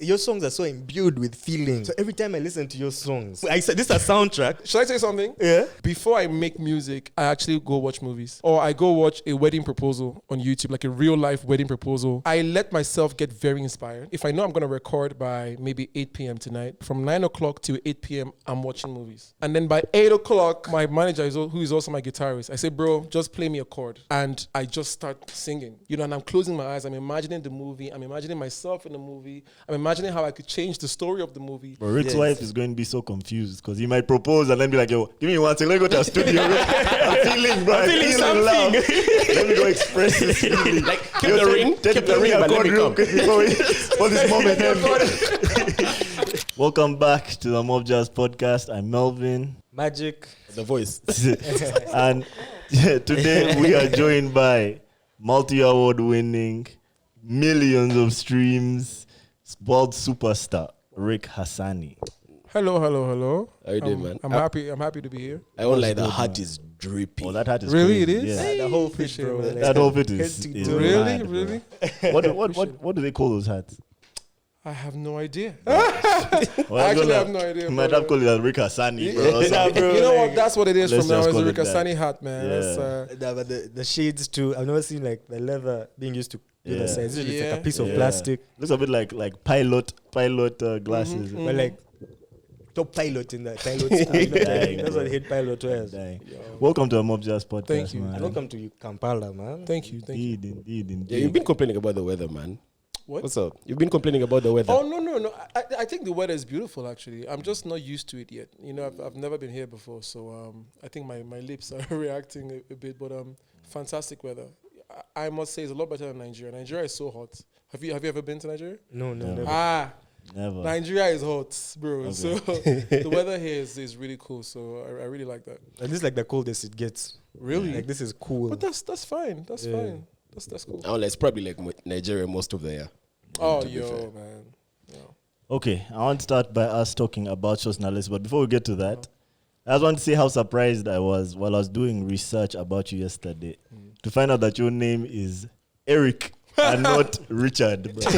your songs are so imbued with feeling. So every time I listen to your songs, I said this is a soundtrack. Should I say something? Yeah. Before I make music, I actually go watch movies. Or I go watch a wedding proposal on YouTube, like a real life wedding proposal. I let myself get very inspired. If I know I'm going to record by maybe 8 p.m. tonight, from 9 o'clock to 8 p.m., I'm watching movies. And then by 8 o'clock, my manager, who is also my guitarist, I say, bro, just play me a chord. And I just start singing. And I'm closing my eyes. I'm imagining the movie. I'm imagining myself in the movie. I'm imagining how I could change the story of the movie. But Ric's wife is going to be so confused because he might propose and then be like, yo, give me one second, let me go to the studio. I'm feeling, bro. I'm feeling something. Love. Let me go express this feeling. Like, keep the ring, but let me come. For this moment. Welcome back to the Mob Jazz Podcast. I'm Melvin. Magic. The voice. And today we are joined by multi-award winning, millions of streams, world superstar, Ric Hassani. Hello. How you doing, man? I'm happy to be here. I won't lie, the heart is drippy. Oh, that hat is really crazy. It is? Yeah. The whole fit, bro. Like That whole fit is really, mad, really. What do they call those hats? I have no idea. Well, I actually have no idea. You might have called it a Ric Hassani, bro. or something. Bro, You know what? That's what it is Let's from now. just It's a call Ric it that. Hassani hat, man. Yeah. That's, But the shades too. I've never seen like the leather being used to do Yeah. the size. It's Yeah. like a piece of Yeah. plastic. Looks a bit like pilot glasses. But like top pilot in the pilot. Dang, That's bro. what head pilot wears. Dang. Welcome to the Mob Jazz Podcast, Thank you. man. And welcome to Kampala, man. Thank you. Indeed. Yeah, you've been complaining about the weather, man. What? What's up? You've been complaining about the weather. Oh, no. I think the weather is beautiful, actually. I'm just not used to it yet. I've never been here before, so I think my lips are reacting a bit, but fantastic weather. I must say it's a lot better than Nigeria. Nigeria is so hot. Have you ever been to Nigeria? No, never. Never. Nigeria is hot, bro. Okay. So the weather here is really cool, so I really like that. And this is like the coldest it gets. Really? Like this is cool. But that's fine. That's Yeah. fine. That's cool. It's probably like Nigeria most of the year. Oh, to be fair. man. Yo. Okay, I want to start by us talking about shows Na Lesu, but before we get to that, I just want to say how surprised I was while I was doing research about you yesterday to find out that your name is Eric and not Richard, bro.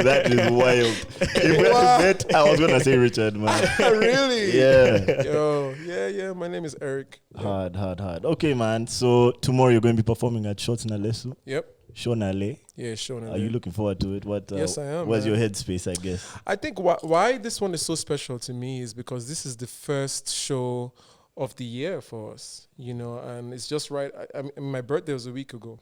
That is wild. If we had to bet, I was going to say Richard, man. Really? Yeah. Yo, yeah. My name is Eric. Hard. Okay, man. So tomorrow you're going to be performing at Shots Na Lesu. Yep. Show Na Le. Yeah, sure. Are you looking forward to it? Yes, I am. Where's man. your headspace, I guess? I think why this one is so special to me is because this is the first show of the year for us, and it's just right. I mean, my birthday was a week ago.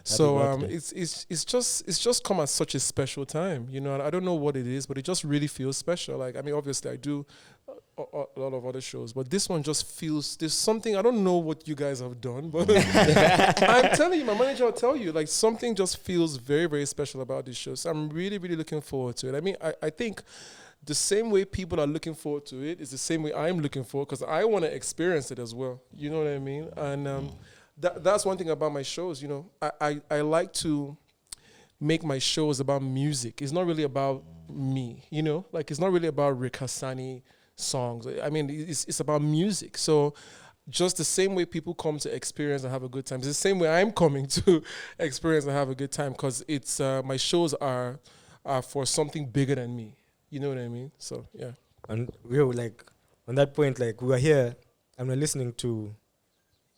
So birthday. it's just come at such a special time, and I don't know what it is, but it just really feels special. Like, I mean, obviously I do a lot of other shows, but this one just feels, there's something, I don't know what you guys have done, but I'm telling you, my manager will tell you, like, something just feels very, very special about this show. So I'm really, really looking forward to it. I mean, I think the same way people are looking forward to it is the same way I'm looking forward, because I want to experience it as well. You know what I mean? And that's one thing about my shows. I like to make my shows about music. It's not really about me. Like, it's not really about Ric Hassani songs. I mean, it's about music. So just the same way people come to experience and have a good time, it's the same way I'm coming to experience and have a good time, because it's my shows are for something bigger than me. You know what I mean? So, yeah. And we were like, on that point, like we were here and we're listening to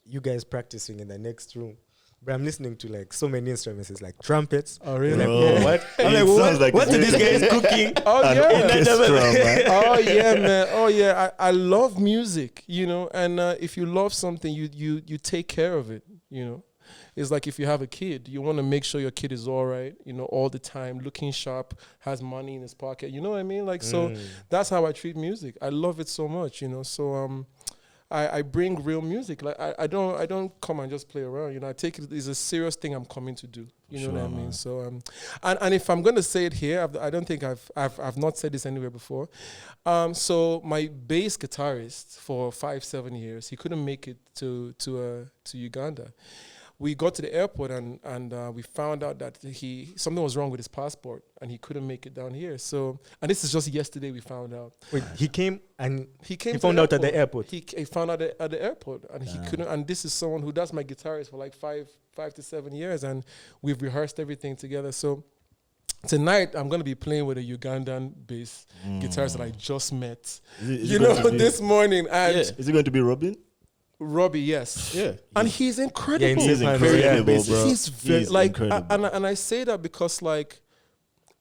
you guys practicing in the next room. But I'm listening to like so many instruments. It's like trumpets. Oh, really? Oh. What? I'm It like, sounds like what are these guys cooking? Oh, An yeah. orchestra, man. Oh, yeah, man. Oh, yeah. I love music, and if you love something, you take care of it, It's like if you have a kid, you want to make sure your kid is all right, all the time, looking sharp, has money in his pocket. You know what I mean? Like, so that's how I treat music. I love it so much, So I bring real music. Like, I don't come and just play around. I take it as a serious thing I'm coming to do. You know what I mean? Man. So and if I'm going to say it here, I don't think I've not said this anywhere before. So my bass guitarist for 5-7 years, he couldn't make it to Uganda. We got to the airport and we found out that something was wrong with his passport and he couldn't make it down here. So, and this is just yesterday we found out. Wait, he came and He came. he to found out at the airport. He found out at the airport, and he couldn't. And this is someone who does my guitarist for like 5 to 7 years, and we've rehearsed everything together. So tonight I'm gonna be playing with a Ugandan bass guitarist that I just met. Is it going to be- this morning. And Is it going to be Robin? Robbie, yes. Yeah. And he's incredible. Yeah, He's Incredible, incredible, bro. He's very He's like, incredible. and I say that because like,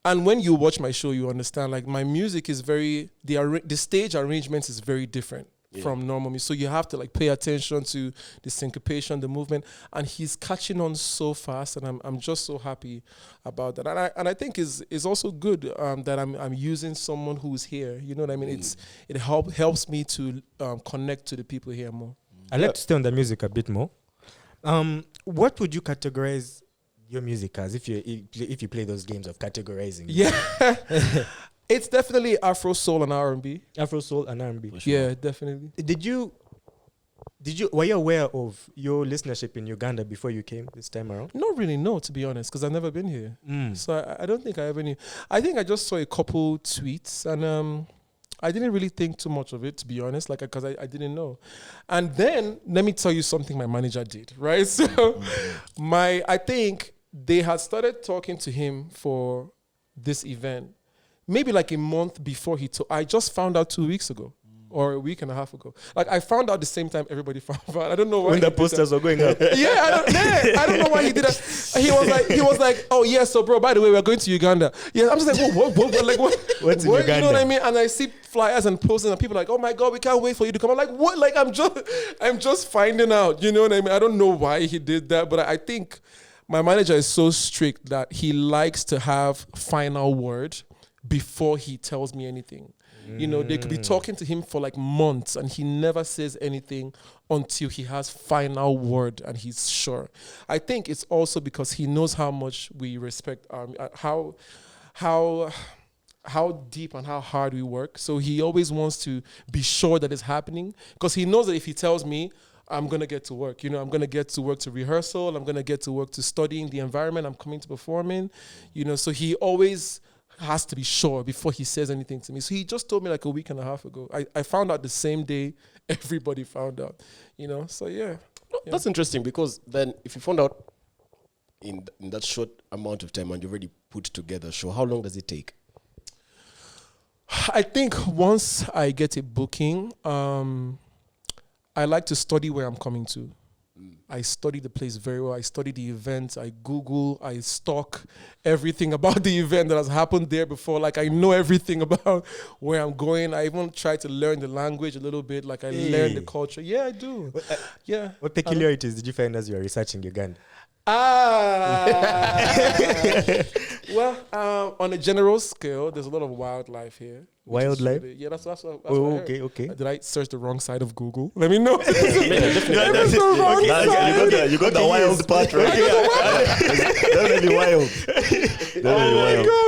and when you watch my show, you understand like my music is very the stage arrangement is very different from normal music. So you have to like pay attention to the syncopation, the movement, and he's catching on so fast, and I'm just so happy about that. And I think is also good that I'm using someone who's here. You know what I mean? It helps me to connect to the people here more. I'd like to stay on the music a bit more. What would you categorize your music as if you play those games of categorizing? Yeah. It's definitely Afro-Soul and R&B. Afro-Soul and R&B. For sure. Yeah, definitely. Were you aware of your listenership in Uganda before you came this time around? Not really, no, to be honest, because I've never been here. So I don't think I ever knew. I think I just saw a couple tweets, and I didn't really think too much of it, to be honest, like because I didn't know. And then let me tell you something my manager did, right? So I think they had started talking to him for this event, maybe like a month before I just found out 2 weeks ago. Or a week and a half ago. Like, I found out the same time everybody found out. I don't know why. When the posters were going up. I don't know why he did that. He was like, oh, yeah, so, bro, by the way, we're going to Uganda. Yeah, I'm just like, what? Like, what? What's in You Uganda? know what I mean? And I see flyers and posters, and people are like, oh, my God, we can't wait for you to come. I'm like, what? Like, I'm just finding out. You know what I mean? I don't know why he did that, but I think my manager is so strict that he likes to have final word before he tells me anything. You know, they could be talking to him for like months and he never says anything until he has final word and he's sure. I think it's also because he knows how much we respect how deep and how hard we work. So he always wants to be sure that it's happening because he knows that if he tells me, I'm going to get to work. You know, I'm going to get to work to rehearsal. I'm going to get to work to studying the environment I'm coming to perform in. You know, so he always has to be sure before he says anything to me. So he just told me like a week and a half ago. I found out the same day everybody found out, you know? So yeah. That's interesting because then if you found out in that short amount of time and you already put together a show, how long does it take? I think once I get a booking, I like to study where I'm coming to. I study the place very well. I study the event. I Google. I stalk everything about the event that has happened there before. Like, I know everything about where I'm going. I even try to learn the language a little bit. Like, I learn the culture. Yeah, I do. Yeah. What peculiarities did you find as you were researching Uganda? Well, on a general scale, there's a lot of wildlife here. Wildlife? Yeah, that's what I Oh, heard. okay. Did I search the wrong side of Google? Let me know. You got the wild part right here. Definitely wild.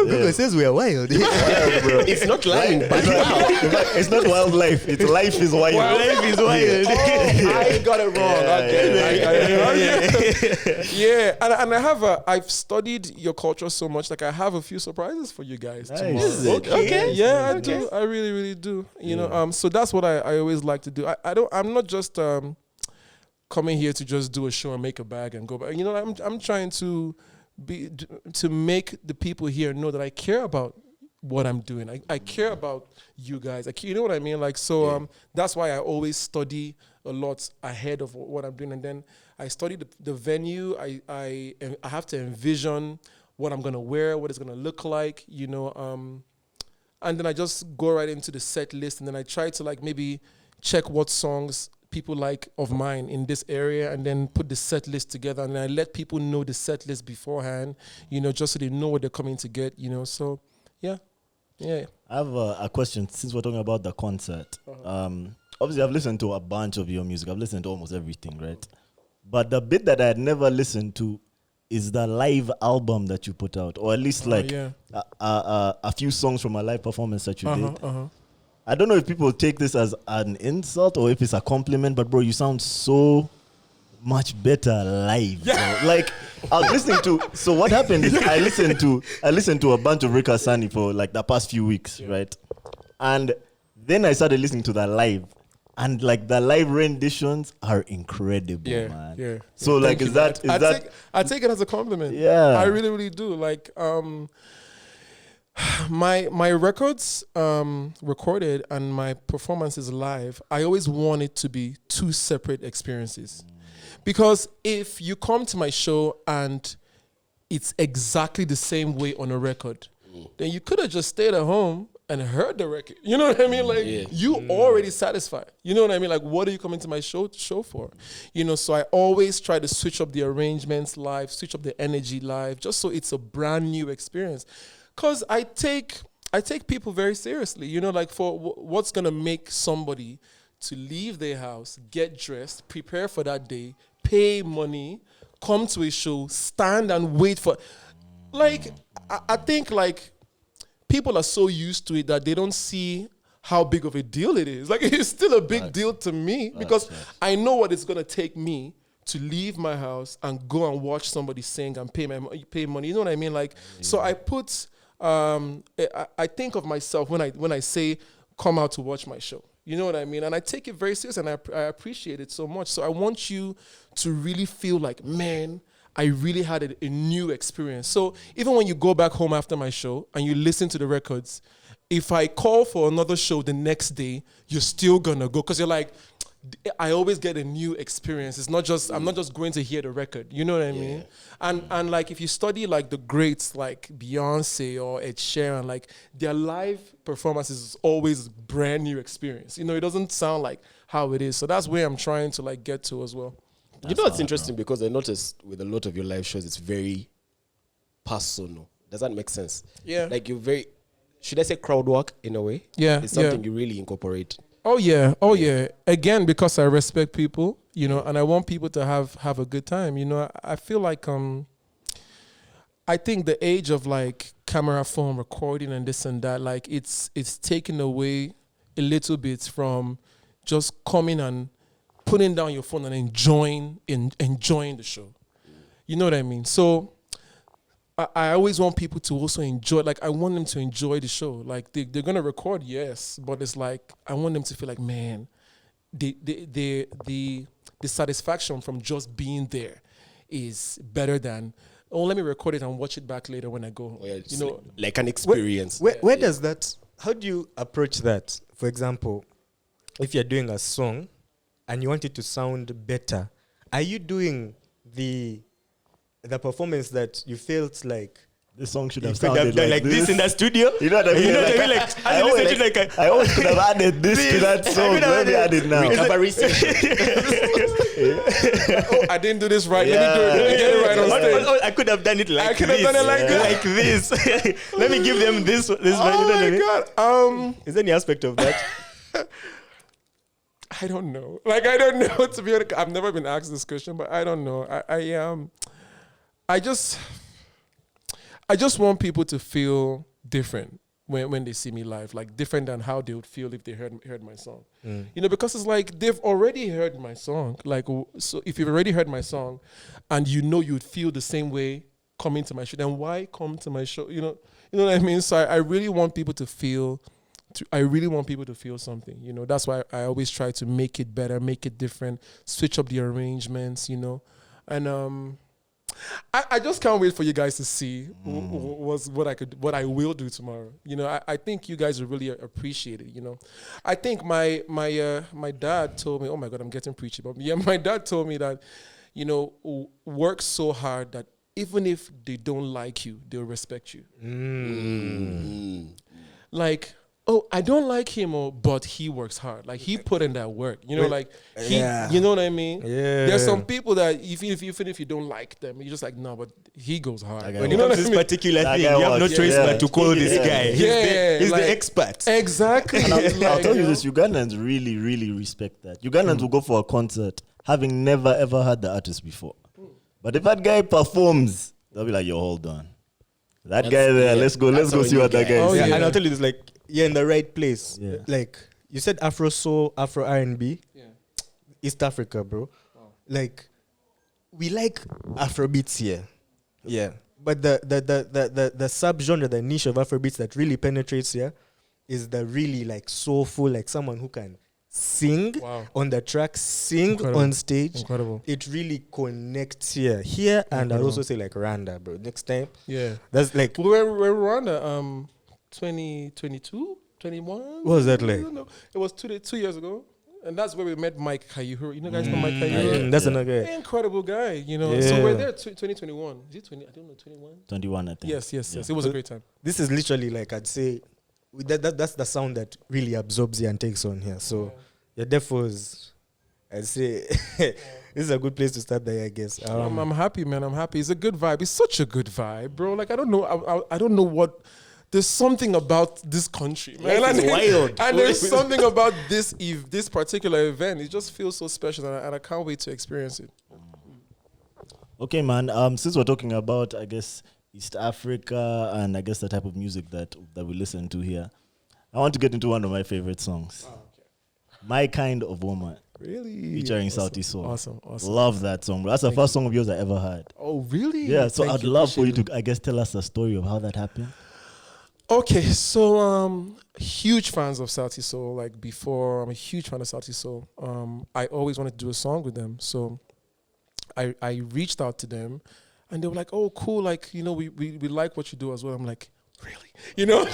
Google says we are wild. It's not lying, but wow. It's not wildlife. It's life is wild. Life is wild. I got it wrong. Yeah, and I've studied your culture so much. Like, I have a few surprises for you guys tomorrow. Is it? Okay. Yeah, I do. I really, really do. You know, so that's what I always like to do. I'm not just coming here to just do a show and make a bag and go back. You know, I'm trying to make the people here know that I care about what I'm doing. I care about you guys. You know what I mean? Like, so that's why I always study a lot ahead of what I'm doing, and then I study the venue. I have to envision what I'm gonna wear, what it's gonna look like, you know. And then I just go right into the set list, and then I try to like maybe check what songs people like of mine in this area, and then put the set list together, and I let people know the set list beforehand, you know, just so they know what they're coming to get, you know. So, yeah. I have a question since we're talking about the concert. Obviously, I've listened to a bunch of your music. I've listened to almost everything, right? But the bit that I had never listened to is the live album that you put out, or at least like a few songs from a live performance that you did. I don't know if people take this as an insult or if it's a compliment, but bro, you sound so much better live. Bro. Like, I was listening to. So what happened is I listened to a bunch of Ric Hassani for like the past few weeks, right? And then I started listening to the live. And like the live renditions are incredible, man. Yeah. So like, I take it as a compliment. Yeah. I really, really do. Like, My records recorded and my performances live, I always want it to be two separate experiences. Because if you come to my show and it's exactly the same way on a record, then you could have just stayed at home and heard the record. You know what I mean? Like, you already satisfied. You know what I mean? Like, what are you coming to my show for? You know, so I always try to switch up the arrangements live, switch up the energy live, just so it's a brand new experience. Because I take people very seriously. You know, like, for what's going to make somebody to leave their house, get dressed, prepare for that day, pay money, come to a show, stand and wait for... Like, I think, like, people are so used to it that they don't see how big of a deal it is. Like, it's still a big deal to me because I know what it's going to take me to leave my house and go and watch somebody sing and pay money. You know what I mean? Like, so I put... I think of myself when I say, come out to watch my show. You know what I mean? And I take it very serious and I appreciate it so much. So I want you to really feel like, man, I really had a new experience. So even when you go back home after my show and you listen to the records, if I call for another show the next day, you're still gonna go because you're like, I always get a new experience. It's not just, I'm not just going to hear the record. You know what I mean? And like, if you study like the greats like Beyonce or Ed Sheeran, like their live performances is always brand new experience. You know, it doesn't sound like how it is. So that's where I'm trying to like get to as well. You know, it's interesting because I noticed with a lot of your live shows, it's very personal. Does that make sense? Yeah. Like you're very, should I say crowd work in a way? Yeah. It's something you really incorporate. Oh yeah. Again, because I respect people, you know, and I want people to have a good time. You know, I feel like I think the age of like camera, phone, recording, and this and that, like it's taken away a little bit from just coming and putting down your phone and enjoying the show. You know what I mean? So I always want people to also enjoy, like I want them to enjoy the show. Like they're going to record, yes, but it's like, I want them to feel like, man, the satisfaction from just being there is better than, oh, let me record it and watch it back later when I go home. Oh, yeah, you know, like an experience. Where does that, how do you approach that? For example, if you're doing a song and you want it to sound better, are you doing the performance that you felt like the song should have you could have sounded done like this in the studio? You know what I mean? You know what I mean? Like, Like, I always could have added this to that song. Let me add it now. Recovery session. oh, I didn't do this right. Let me do it. Let me get it right on stage. I could have done it like I could have this. done it like Like this. Let me give them this. Oh you know what I mean? my God. Is there any aspect of that? I don't know. Like, I don't know, to be honest. I've never been asked this question, but I don't know. I just want people to feel different when they see me live, like different than how they would feel if they heard my song. You know, because it's like they've already heard my song. Like, so if you've already heard my song and you know you'd feel the same way coming to my show, then why come to my show? You know what I mean? So I really want people to feel something, you know. That's why I always try to make it better, make it different, switch up the arrangements, you know. And I just can't wait for you guys to see what I will do tomorrow. You know, I think you guys will really appreciate it, you know. I think my dad told me, oh my God, I'm getting preachy, but yeah, my dad told me that, you know, work so hard that even if they don't like you, they'll respect you. Like, oh, I don't like him, but he works hard. Like, he put in that work. You know, like, you know what I mean? Yeah. There's some people that even if you don't like them, you're just like, no, but he goes hard. When it comes to this particular thing, you have no choice but to call this guy. He's like, the expert. Exactly. And I'll tell you this, Ugandans really, really respect that. Ugandans will go for a concert having never, ever heard the artist before. But if that guy performs, they'll be like, yo, hold on. That's guy there, let's go see what that guy is. And I'll tell you this, like, you're in the right place. Yeah. Like, you said Afro-Soul, Afro RnB. Yeah. East Africa, bro. Wow. Like, we like Afrobeats here. Yeah. But the sub-genre, the niche of Afrobeats that really penetrates here is the really, like, soulful, like someone who can sing on the track, sing on stage. Incredible. It really connects here. And I'll also say, like, Rwanda, bro. Next time. Yeah. That's like... We're Rwanda, 2022, 21. What was that like? I don't know. It was 2 years ago. And that's where we met Mike Kayuhuru. You know guys from Mike Kayuhuru? That's another guy. Incredible guy, you know. Yeah. So we're there 2021. Is it 20? I don't know, 21? 21, I think. Yes. It was a great time. This is literally like I'd say that's the sound that really absorbs you and takes on here. So yeah, therefore, I'd say this is a good place to start there, I guess. I'm happy, man. I'm happy. It's a good vibe. It's such a good vibe, bro. Like I don't know. I don't know what. There's something about this country, man. It's wild. And there's something about this particular event. It just feels so special, and I can't wait to experience it. Okay, man. Since we're talking about, I guess, East Africa and I guess the type of music that we listen to here, I want to get into one of my favorite songs. My Kind of Woman. Really? Featuring awesome. Sauti Soul. Awesome. Love that song. That's the first song of yours I ever heard. Oh, really? Yeah, so I'd love for you to, I guess, tell us the story of how that happened. Okay, so huge fans of Sauti Soul. Like before, I'm a huge fan of Sauti Soul. I always wanted to do a song with them. So I reached out to them and they were like, oh, cool. Like, you know, we like what you do as well. I'm like, really? You know?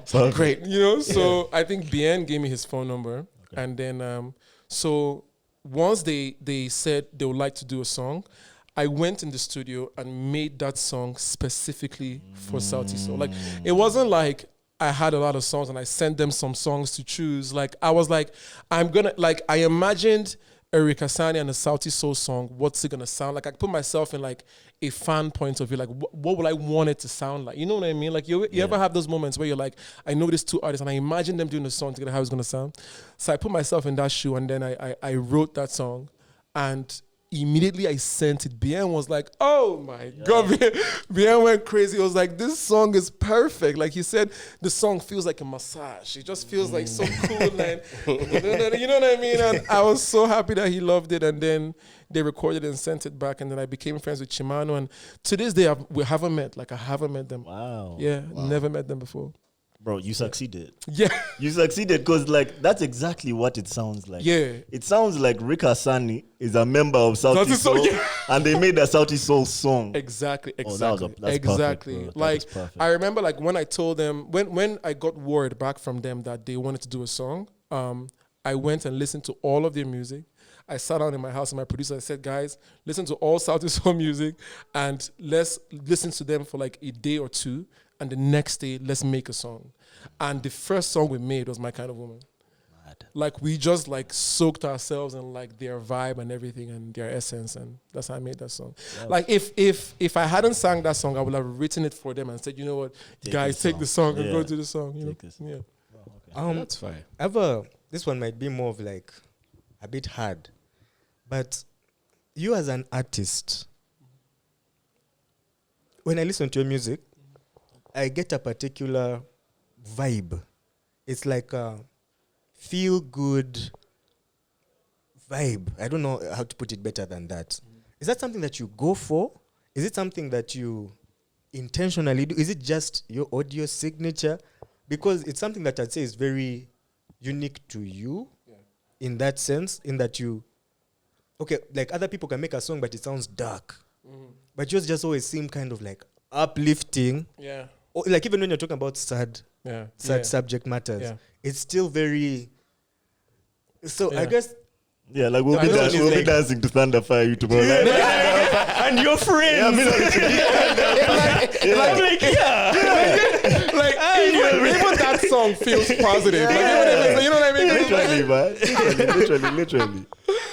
So great. You know? So I think Bien gave me his phone number. Okay. And then, so once they said they would like to do a song, I went in the studio and made that song specifically for Sauti Soul. Like, it wasn't like I had a lot of songs and I sent them some songs to choose. Like, I was like, I imagined a Ric Hassani and a Sauti Soul song. What's it gonna sound like? I put myself in like a fan point of view. Like, what would I want it to sound like? You know what I mean? Like, you ever have those moments where you're like, I know these two artists and I imagine them doing a song together, how it's gonna sound. So I put myself in that shoe and then I wrote that song. And immediately I sent it. Bien was like, oh my God. Bien went crazy. He was like, this song is perfect. Like he said, the song feels like a massage. It just feels like so cool. And you know what I mean? And I was so happy that he loved it. And then they recorded and sent it back. And then I became friends with Chimano. And to this day, we haven't met. Like I haven't met them. Wow. Yeah, never met them before. Bro, you succeeded. Yeah. You succeeded because, like, that's exactly what it sounds like. Yeah. It sounds like Ric Hassani is a member of Sauti Soul, and they made a Sauti Soul song. Exactly. Oh, that's exactly. Perfect, like, I remember, like, when I told them, when I got word back from them that they wanted to do a song, I went and listened to all of their music. I sat down in my house and my producer, I said, guys, listen to all Sauti Soul music and let's listen to them for like a day or two. And the next day, let's make a song. And the first song we made was My Kind of Woman. Mad. Like, we just, like, soaked ourselves in, like, their vibe and everything and their essence. And that's how I made that song. Wow. Like, if I hadn't sang that song, I would have written it for them and said, you know what, guys, take the song and go to the song. You know? Yeah. Wow, okay. That's fine. This one might be more of, like, a bit hard. But you as an artist, when I listen to your music, I get a particular vibe. It's like a feel-good vibe. I don't know how to put it better than that. Is that something that you go for? Is it something that you intentionally do? Is it just your audio signature? Because it's something that I'd say is very unique to you in that sense, in that you... Okay, like other people can make a song, but it sounds dark. But yours just always seem kind of like uplifting. Yeah. Or like even when you're talking about sad subject matters, it's still very. So I guess. Yeah, like we'll be dancing to Thunder Fire you tomorrow night. And your friends. Even that song feels positive. Like, you know what I mean? Literally.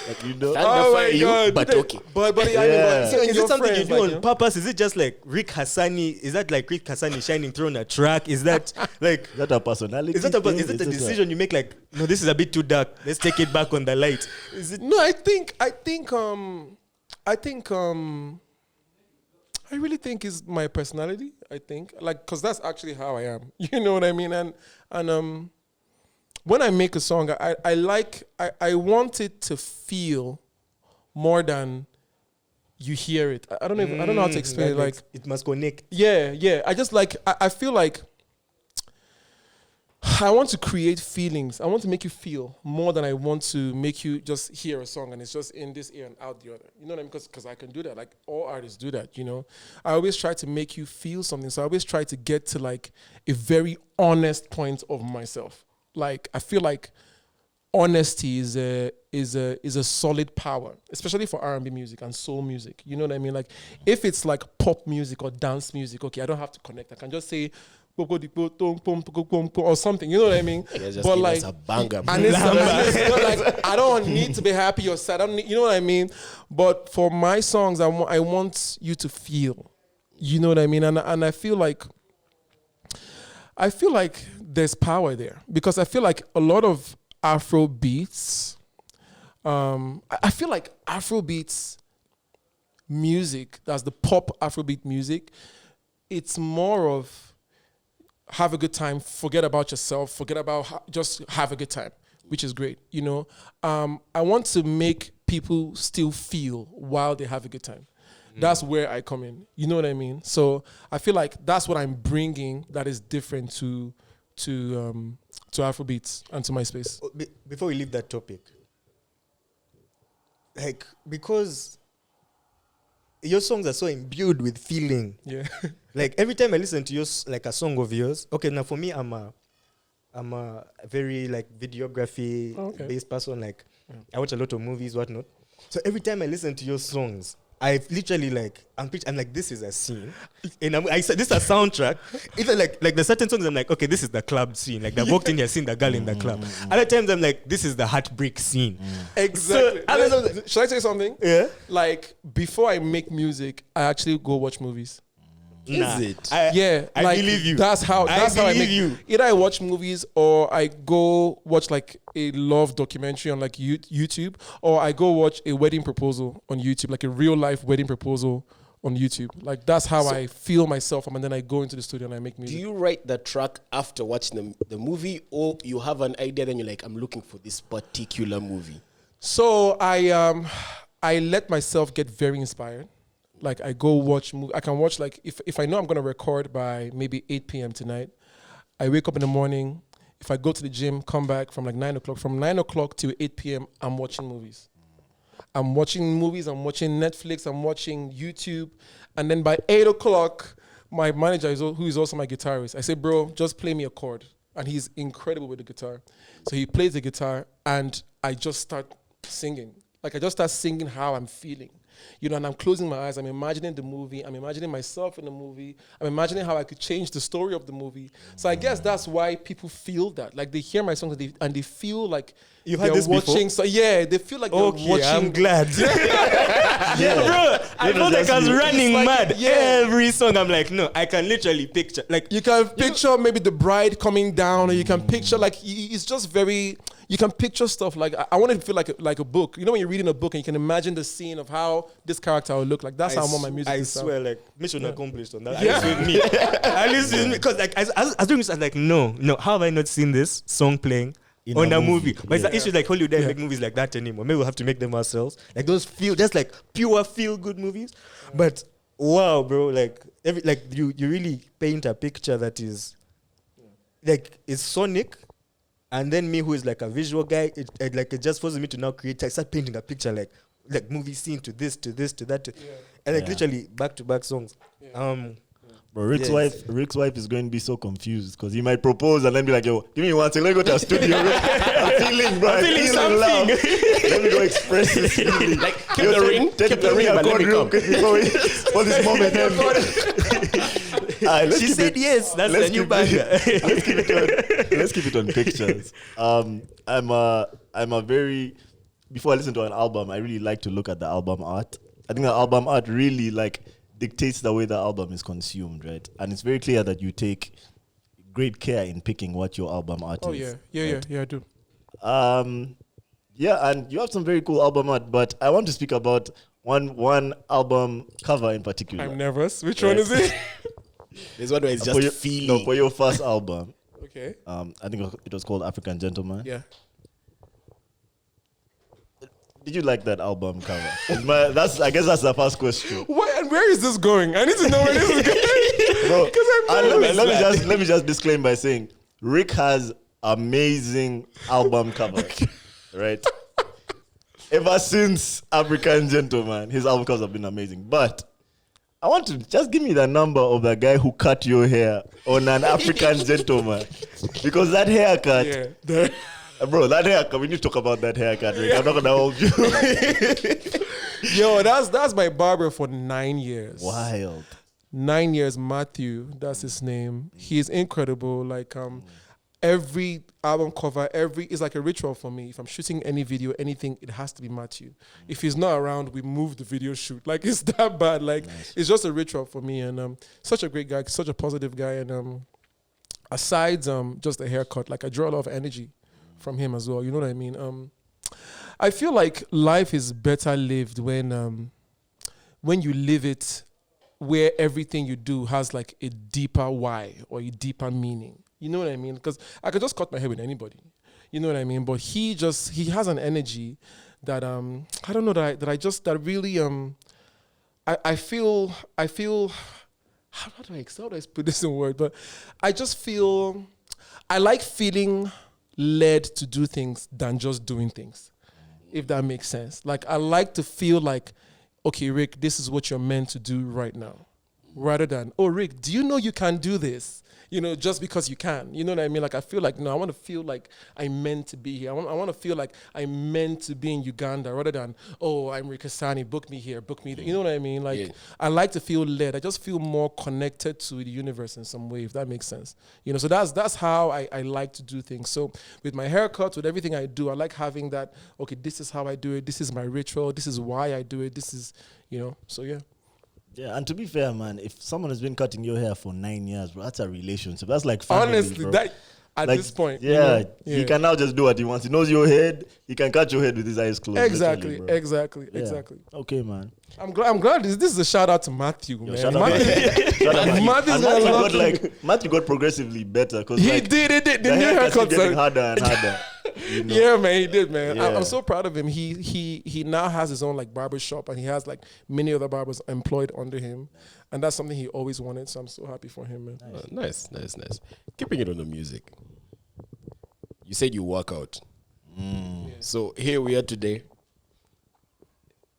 Like, you know. Oh my God. But okay. But so is it something you do on purpose? Is it just like Ric Hassani? Is that like Ric Hassani shining through on a track? Is that like... Is that a personality? Is it a decision you make like, no, this is a bit too dark. Let's take it back on the light. Is it? No, I really think it's my personality. I think, like, because that's actually how I am. You know what I mean? And when I make a song, I want it to feel more than you hear it. I don't know how to explain it. Like, it must connect. Yeah. I just like, I feel like I want to create feelings. I want to make you feel more than I want to make you just hear a song and it's just in this ear and out the other. You know what I mean? Because I can do that. Like all artists do that, you know. I always try to make you feel something. So I always try to get to like a very honest point of myself. Like I feel like honesty is a solid power, especially for R&B music and soul music. You know what I mean? Like if it's like pop music or dance music, okay, I don't have to connect. I can just say or something, you know what I mean? But like a banger, and it's not like I don't need to be happy or sad. I don't need, you know what I mean? But for my songs, I want you to feel, you know what I mean? And I feel like there's power there because I feel like a lot of Afro beats. I feel like Afro beats music, that's the pop Afrobeat music. It's more of have a good time, forget about yourself, forget about just have a good time, which is great, you know. I want to make people still feel while they have a good time. That's where I come in, you know what I mean? So I feel like that's what I'm bringing that is different to Afrobeats and to my space. Before we leave that topic, like, because your songs are so imbued with feeling. Yeah. Like every time I listen to yours, like a song of yours. Okay, now for me, I'm a very like videography based person. Like I watch a lot of movies, whatnot. So every time I listen to your songs, I literally like I'm like, this is a scene, and I said this is a soundtrack. Either like the certain songs I'm like, okay, this is the club scene. Like they walked in here, seen the girl in the club. Other times I'm like, this is the heartbreak scene. Exactly. So, should I say something? Yeah. Like before I make music, I actually go watch movies. Nah. Is it? I like, believe you. That's how I make you. Either I watch movies or I go watch like a love documentary on like YouTube, or I go watch a wedding proposal on YouTube, like a real life wedding proposal on YouTube. Like that's how I feel myself, and then I go into the studio and I make music. Do you write the track after watching the movie, or you have an idea then you're like, I'm looking for this particular movie? So I let myself get very inspired. Like I go watch I can watch like if I know I'm gonna record by maybe 8 p.m. tonight, I wake up in the morning. If I go to the gym, come back from like 9 o'clock. From 9 o'clock to 8 p.m., I'm watching movies. I'm watching Netflix, I'm watching YouTube. And then by 8 o'clock, my manager, who is also my guitarist, I say, bro, just play me a chord. And he's incredible with the guitar. So he plays the guitar and I just start singing. Like I just start singing how I'm feeling. You know, and I'm closing my eyes. I'm imagining the movie. I'm imagining myself in the movie. I'm imagining how I could change the story of the movie. So I guess that's why people feel that. Like they hear my songs and they feel like you've heard this watching. Before? So yeah, they feel like they're watching. I'm glad. Bro, I felt like I was running mad. Every song, I'm like, no, I can literally picture. Like you can picture maybe the bride coming down, or you can picture like it's just very. You can picture stuff like I want it to feel like a book. You know when you're reading a book and you can imagine the scene of how this character will look like. That's how I want my music to sound. I swear, like mission accomplished on that. At least with me. At least with me, because like I was doing this, I was like, no, how have I not seen this song playing on a movie? But it's the issue like Hollywood don't make movies like that anymore. Maybe we'll have to make them ourselves. Like those just like pure feel good movies. But wow, bro, like you really paint a picture that is like it's sonic. And then me, who is like a visual guy, it just forces me to now create. I start painting a picture like movie scene to this, to that, and like literally back-to-back songs. Bro, Ric's wife is going to be so confused because he might propose and then be like, yo, give me one second, let me go to a studio. I'm feeling, bro. I'm feeling something. Love. Let me go express this feeling. Like, keep the ring, but let me come. For this moment. She said yes. That's the new banger. Let's keep it on pictures. I'm a very, before I listen to an album, I really like to look at the album art. I think the album art really like dictates the way the album is consumed, right? And it's very clear that you take great care in picking what your album art is. Oh yeah, I do. Yeah, and you have some very cool album art, but I want to speak about one album cover in particular. I'm nervous. Which one is it? There's one where it's just feeling. No, for your first album. Okay. I think it was called African Gentleman. Yeah. Did you like that album cover? I guess that's the first question. Where is this going? I need to know where this is going. Bro, let me just disclaim by saying Ric has amazing album cover, right? Ever since African Gentleman, his album covers have been amazing. But I want to just give me the number of the guy who cut your hair on an African Gentleman, because that haircut, bro, that haircut. We need to talk about that haircut. Rick. I'm not gonna hold you. Yo, that's my barber for 9 years. Wild. 9 years, Matthew. That's his name. He is incredible. Like every album cover, it's like a ritual for me. If I'm shooting any video, anything, it has to be Matthew. If he's not around, we move the video shoot. Like it's that bad. Like it's just a ritual for me. And such a great guy, such a positive guy. And aside just the haircut, like I draw a lot of energy from him as well. You know what I mean? I feel like life is better lived when you live it where everything you do has like a deeper why or a deeper meaning. You know what I mean? Because I could just cut my hair with anybody. You know what I mean? But he has an energy that I don't know, that really I feel how do I put this in word? But I just feel I like feeling led to do things than just doing things, if that makes sense. Like I like to feel like, okay, Rick, this is what you're meant to do right now, rather than, oh, Rick, do you know you can do this? You know, just because you can. You know what I mean? Like, I feel like, no, I want to feel like I'm meant to be here. I want to feel like I'm meant to be in Uganda, rather than, oh, I'm Ric Hassani, book me here, book me there. You know what I mean? Like, I like to feel led. I just feel more connected to the universe in some way, if that makes sense. You know, so that's how I like to do things. So with my haircut, with everything I do, I like having that, okay, this is how I do it. This is my ritual. This is why I do it. This is, you know, so yeah. Yeah, and to be fair, man, if someone has been cutting your hair for 9 years, bro, that's a relationship. That's like family, honestly, bro. that at like, this point, yeah, you know? he can now just do what he wants. He knows your head. He can cut your head with his eyes closed. Exactly, exactly. Okay, man. I'm glad this is a shout out to Matthew, man. Shout out Matthew. Matthew got progressively better because he did. The new haircuts getting harder and harder. You know? Yeah, man, he did, man. Yeah. I'm so proud of him. He now has his own like barber shop, and he has like many other barbers employed under him, and that's something he always wanted. So I'm so happy for him, man. Nice. Keeping it on the music. You said you work out. Yeah. So here we are today.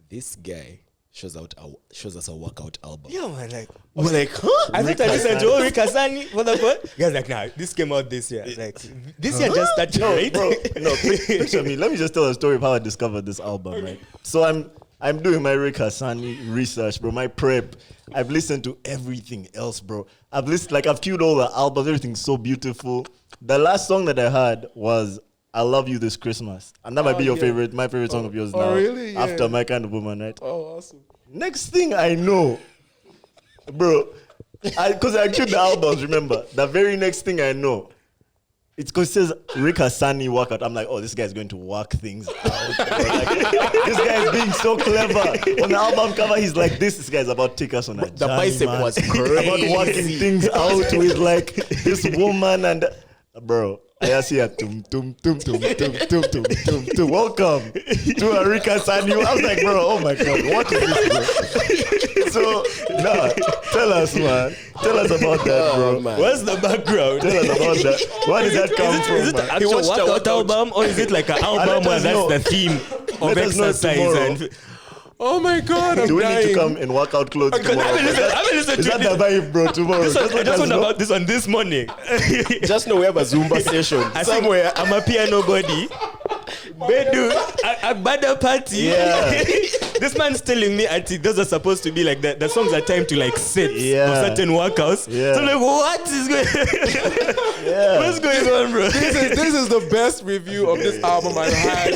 This guy shows us a workout album. Yeah, man, like, We're like, huh? I thought I listened to Ric Hassani. What the fuck? Guys, like, nah, this came out this year. Like, this year just started, right? Bro, picture me. Let me just tell a story of how I discovered this album, right? So I'm doing my Ric Hassani research, bro. My prep. I've listened to everything else, bro. I've queued all the albums. Everything's so beautiful. The last song that I heard was I Love You This Christmas. And that might be my favorite song of yours now. Really? Yeah. After My Kind of Woman, right? Oh, awesome. Next thing I know, bro, because I queued the albums, remember? The very next thing I know, it's because it says Ric Hassani Work Out. I'm like, oh, this guy's going to work things out. Like, this guy is being so clever. On the album cover, he's like, this guy's about to take us on a The journey, bicep man. was crazy. About working things out with like this woman and bro. I see a tum. Welcome to a Ric Hassani. I was like, bro, oh my God, what is this, bro? So, tell us, man. Tell us about that, bro. Man. What's the background? Tell us about that. Where does that come from, Is it man? an actual workout album, or is it like an album where that's the theme of Let us know exercise? tomorrow. And Oh my God, I'm Do we dying. need to come in workout clothes because tomorrow? I haven't listened Is to that the this. vibe, bro, tomorrow? I just let us found know. about this on this morning. Just know we have a Zumba session I think somewhere. I'm a piano body. Bedu, a bada party. Yeah. This man's telling me those are supposed to be like the songs are timed to like sets Yeah. for certain workouts. Yeah. So like, what is going? Yeah. What's going on, bro? This is the best review of this album I've had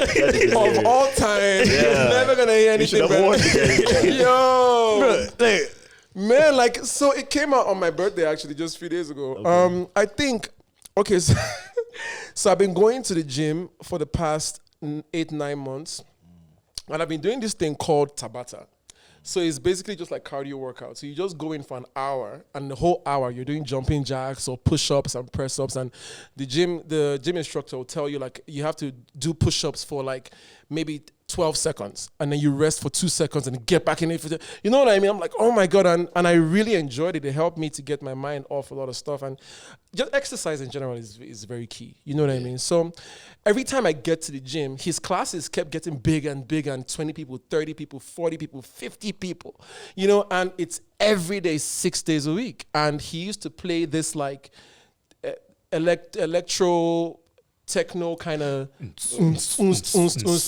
of all time. Yeah. You're never gonna hear You should anything have warned better. you guys. Yo, Bro, like, man, like, so it came out on my birthday actually just a few days ago. Okay. I think, okay, so I've been going to the gym for the past 8-9 months, and I've been doing this thing called Tabata. So it's basically just like cardio workout. So you just go in for an hour, and the whole hour you're doing jumping jacks or push-ups and press-ups, and the gym instructor will tell you like you have to do push-ups for like maybe 12 seconds, and then you rest for 2 seconds and get back in it. You know what I mean? I'm like, oh my God. And I really enjoyed it. It helped me to get my mind off a lot of stuff. And just exercise in general is very key. You know what I mean? So every time I get to the gym, his classes kept getting bigger and bigger, and 20 people, 30 people, 40 people, 50 people, you know, and it's every day, 6 days a week. And he used to play this like electro techno kind of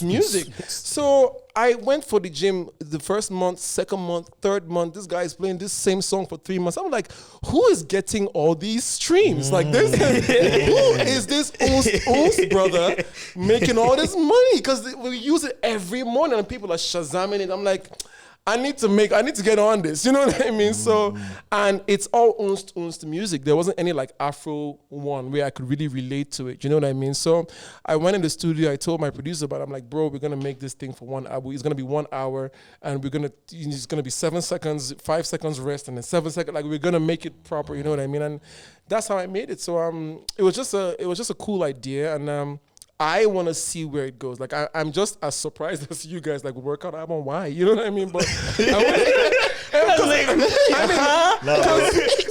music. So I went for the gym the first month, second month, third month. This guy is playing this same song for 3 months. I'm like, who is getting all these streams? Like this, who is this brother making all this money? Because we use it every morning and people are shazamming it. I'm like, I need to get on this. You know what I mean? So, and it's all unst music. There wasn't any like Afro one where I could really relate to it. You know what I mean? So I went in the studio. I told my producer about it. I'm like, bro, we're going to make this thing for 1 hour. It's going to be 1 hour and it's going to be 7 seconds, 5 seconds rest and then 7 seconds. Like we're going to make it proper. You know what I mean? And that's how I made it. So, it was just a cool idea. And, I want to see where it goes. Like I'm just as surprised as you guys. Like workout album, why? You know what I mean? But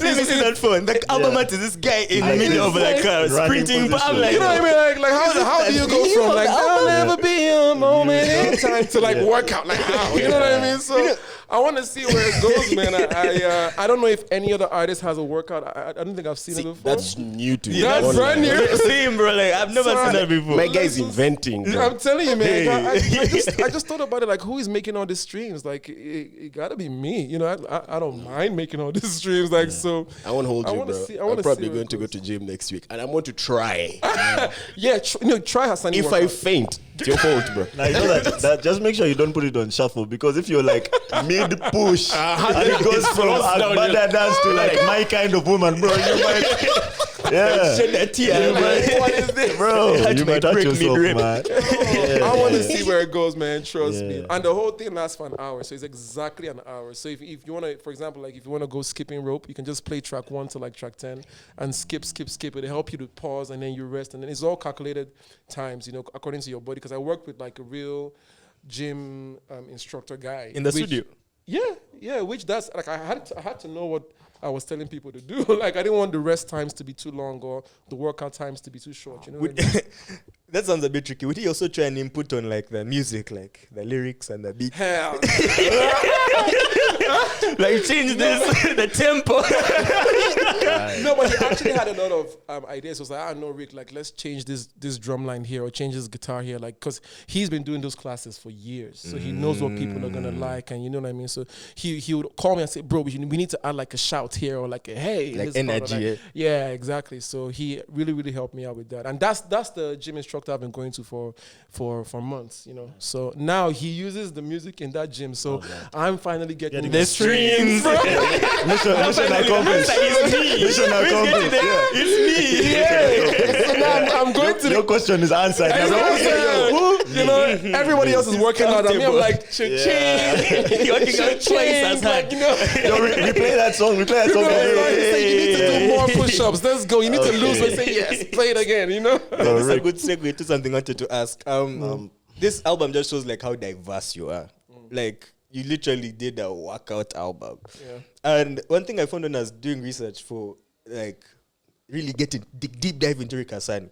Listen to that phone. The album art is this guy in the middle of like sprinting. But I'm like, you know what I mean? Like how do you go from like there'll never be a moment in time to like workout? Like how? You know what I mean? So I want to see where it goes, man. I don't know if any other artist has a workout. I don't think I've seen it before. That's new to you. That's brand new. Same, bro. Like I've never seen that before. My guy's inventing. Bro. I'm telling you, man. I just thought about it. Like, who is making all these streams? Like, it gotta be me. You know, I don't mind making all these streams. Like, so I won't hold you, bro. I'm probably going to go to gym next week, and I want to try. Try Hassani. If I faint, it's your fault, bro. Now you know that just make sure you don't put it on shuffle, because if you're like mid push and it goes from Agbada dance to like my kind of woman, bro, you might. Yeah. Shed that tear. What is this? Bro, you might hurt yourself, man. I want to see where it goes, man. Trust me. And the whole thing lasts for an hour, so it's exactly an hour. So if you want to, for example, like if you want to go skipping rope, you can just play track 1 to like track 10 and skip. It'll help you to pause and then you rest, and then it's all calculated times, you know, according to your body. Because I worked with like a real gym instructor guy in the studio. Yeah. Which that's like I had to know what I was telling people to do. Like I didn't want the rest times to be too long or the workout times to be too short. You know what I mean? That sounds a bit tricky. Would he also try and input on like the music, like the lyrics and the beat? Hell. Like change this, the tempo. No, but he actually had a lot of ideas. So I was like, no, Rick, like let's change this drum line here or change this guitar here, like because he's been doing those classes for years, so he knows what people are gonna like, and you know what I mean. So he would call me and say, bro, we need to add like a shout here or like a hey, like energy. Yeah, exactly. So he really helped me out with that, and that's the gym instructor I've been going to for months, you know. So now he uses the music in that gym, so I'm finally getting the streams. Mission accomplished. Mission accomplished. It's me. Yeah. So now I'm going to your question is answered. You know, everybody else is working out. I mean, I'm like, you're working out twice as hard. You know, we play that song. you need to do more push-ups. Let's go. You need to lose weight. Say yes. Play it again. You know. That's a good segue to something I wanted to ask. This album just shows like how diverse you are. Like you literally did a workout album. Yeah. And one thing I found when I was doing research for like really getting deep dive into Ric Hassani,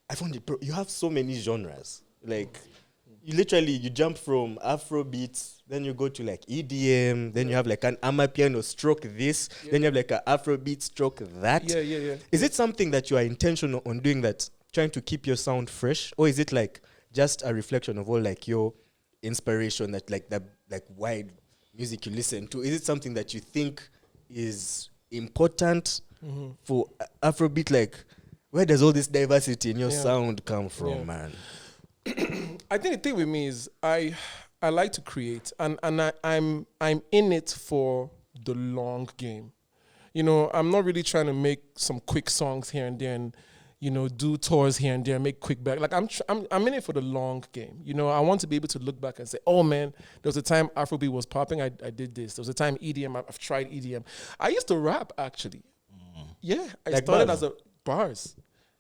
I found it, bro, you have so many genres. Like you jump from Afro beats, then you go to like EDM, then you have like an Amapiano stroke this, then you have like an Afro beat stroke that. Yeah. Is it something that you are intentional on doing that, trying to keep your sound fresh, or is it like just a reflection of all like your inspiration, that like the like wide music you listen to? Is it something that you think is important for Afrobeat? Like, where does all this diversity in your sound come from, man? I think the thing with me is I like to create, and I'm in it for the long game. You know, I'm not really trying to make some quick songs here and there and, you know, do tours here and there, make quick back. Like I'm in it for the long game. You know, I want to be able to look back and say, oh man, there was a time Afrobeat was popping, I did this. There was a time EDM, I've tried EDM. I used to rap actually. Yeah, I like started bars? As a bars.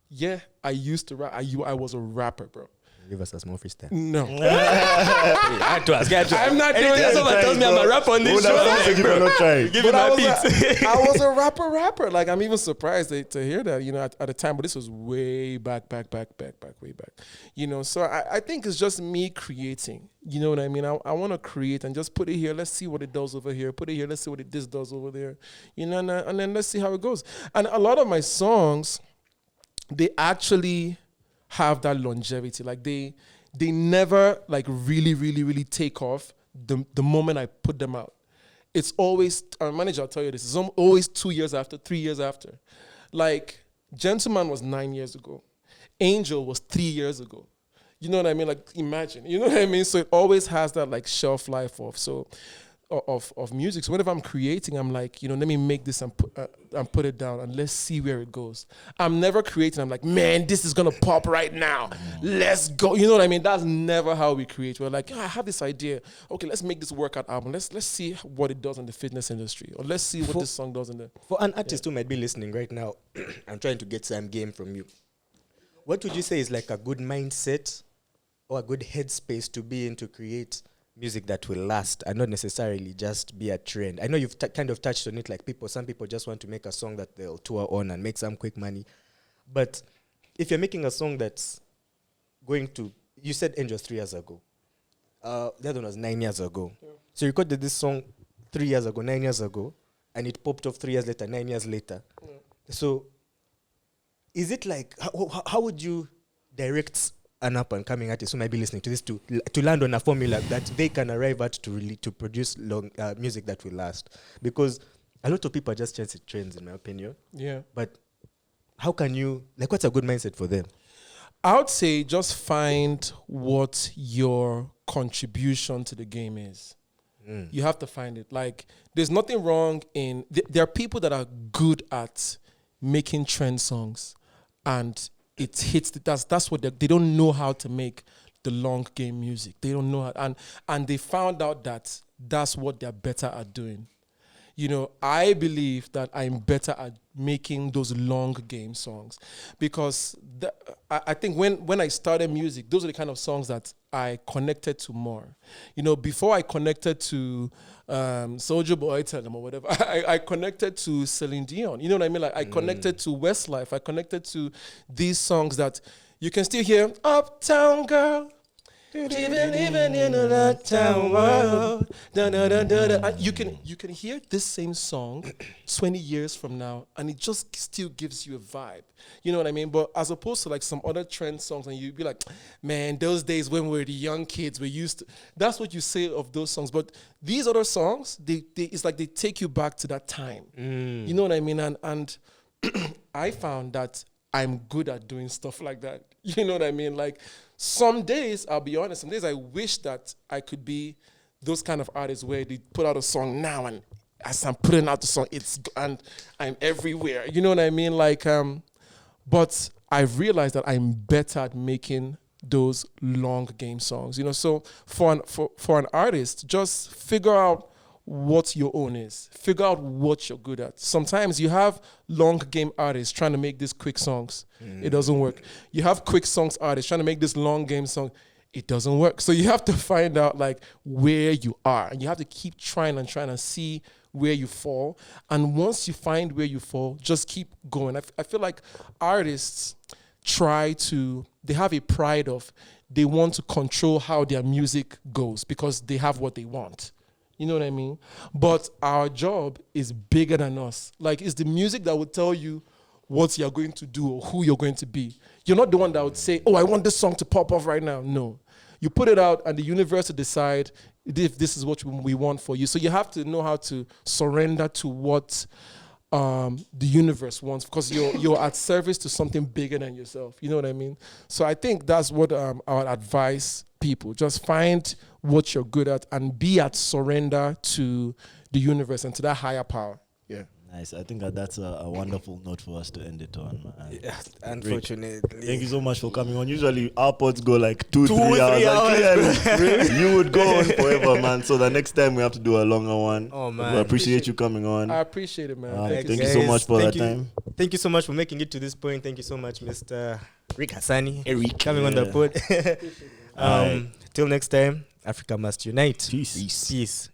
Yeah, I used to rap. I was a rapper, bro. Give us a small freestyle. No. I had to ask. I'm not doing Anytime that. someone tells me I'm a rapper on this show, Give it a try. give me But my beats. I was a rapper. Like, I'm even surprised to hear that, at the time. But this was way back, way back. So I think it's just me creating. You know what I mean? I want to create and just put it here. Let's see what it does over here. Put it here. Let's see what this does over there. And then let's see how it goes. And a lot of my songs, they actually have that longevity. Like they never like really take off the moment I put them out. It's always, our manager will tell you this, it's always 2 years after, 3 years after. Like Gentleman was 9 years ago. Angel was 3 years ago. You know what I mean? Like imagine, you know what I mean? So it always has that like shelf life of music. So whenever I'm creating, I'm like, let me make this and put it down and let's see where it goes. I'm never creating. I'm like, man, this is gonna pop right now. Let's go. You know what I mean? That's never how we create. We're like, I have this idea. Okay, let's make this workout album. Let's see what it does in the fitness industry, or let's see what this song does in the. For an artist who might be listening right now, I'm trying to get some game from you. What would you say is like a good mindset or a good headspace to be in to create music that will last and not necessarily just be a trend? I know you've kind of touched on it, like some people just want to make a song that they'll tour on and make some quick money. But if you're making a song that's going to, you said Angels 3 years ago. The other one was 9 years ago. Yeah. So you recorded this song 3 years ago, 9 years ago, and it popped off 3 years later, 9 years later. Yeah. So is it like, how would you direct an up-and-coming artist who might be listening to this to land on a formula that they can arrive at to produce long music that will last? Because a lot of people are just chasing trends, in my opinion. Yeah. But how can you, like, what's a good mindset for them? I would say just find what your contribution to the game is. You have to find it. Like, there's nothing wrong in, there are people that are good at making trend songs, and it hits. That's what they don't know how to make the long game music. They don't know how, and they found out that that's what they're better at doing. I believe that I'm better at making those long game songs, because I think when I started music, those are the kind of songs that I connected to more. Before I connected to Soulja Boy, Tell Them or whatever, I connected to Celine Dion. You know what I mean? Like I connected to Westlife. I connected to these songs that you can still hear. Uptown Girl. Even in a uptown world, you can hear this same song 20 years from now, and it just still gives you a vibe. You know what I mean? But as opposed to like some other trend songs, and you'd be like, man, those days when we were the young kids, we used to. That's what you say of those songs. But these other songs, it's like they take you back to that time. You know what I mean? And I found that I'm good at doing stuff like that. You know what I mean? Like some days, I'll be honest, some days I wish that I could be those kind of artists where they put out a song now, and as I'm putting out the song, and I'm everywhere. You know what I mean? Like, but I've realized that I'm better at making those long game songs. So for an artist, just figure out what your own is. Figure out what you're good at. Sometimes you have long game artists trying to make these quick songs. It doesn't work. You have quick songs artists trying to make this long game song. It doesn't work. So you have to find out like where you are, and you have to keep trying and see where you fall. And once you find where you fall, just keep going. I feel like artists they have a pride of, they want to control how their music goes because they have what they want. You know what I mean? But our job is bigger than us. Like, it's the music that will tell you what you're going to do or who you're going to be. You're not the one that would say, I want this song to pop off right now. No. You put it out, and the universe will decide if this is what we want for you. So you have to know how to surrender to what the universe wants, because you're at service to something bigger than yourself. You know what I mean? So I think that's what I would advise people. Just find what you're good at and be at surrender to the universe and to that higher power. Yeah. Nice. I think that's a wonderful note for us to end it on. Yeah, unfortunately. Thank you so much for coming on. Usually our pods go like 2-3 hours. Like, you would go on forever, man. So the next time we have to do a longer one. Oh, man. We appreciate you coming on. I appreciate it, man. Thank you so much for that time. Thank you so much for making it to this point. Thank you so much, Mr. Ric Hassani. Eric. Coming on the pod. Till next time, Africa must unite. Peace. Peace.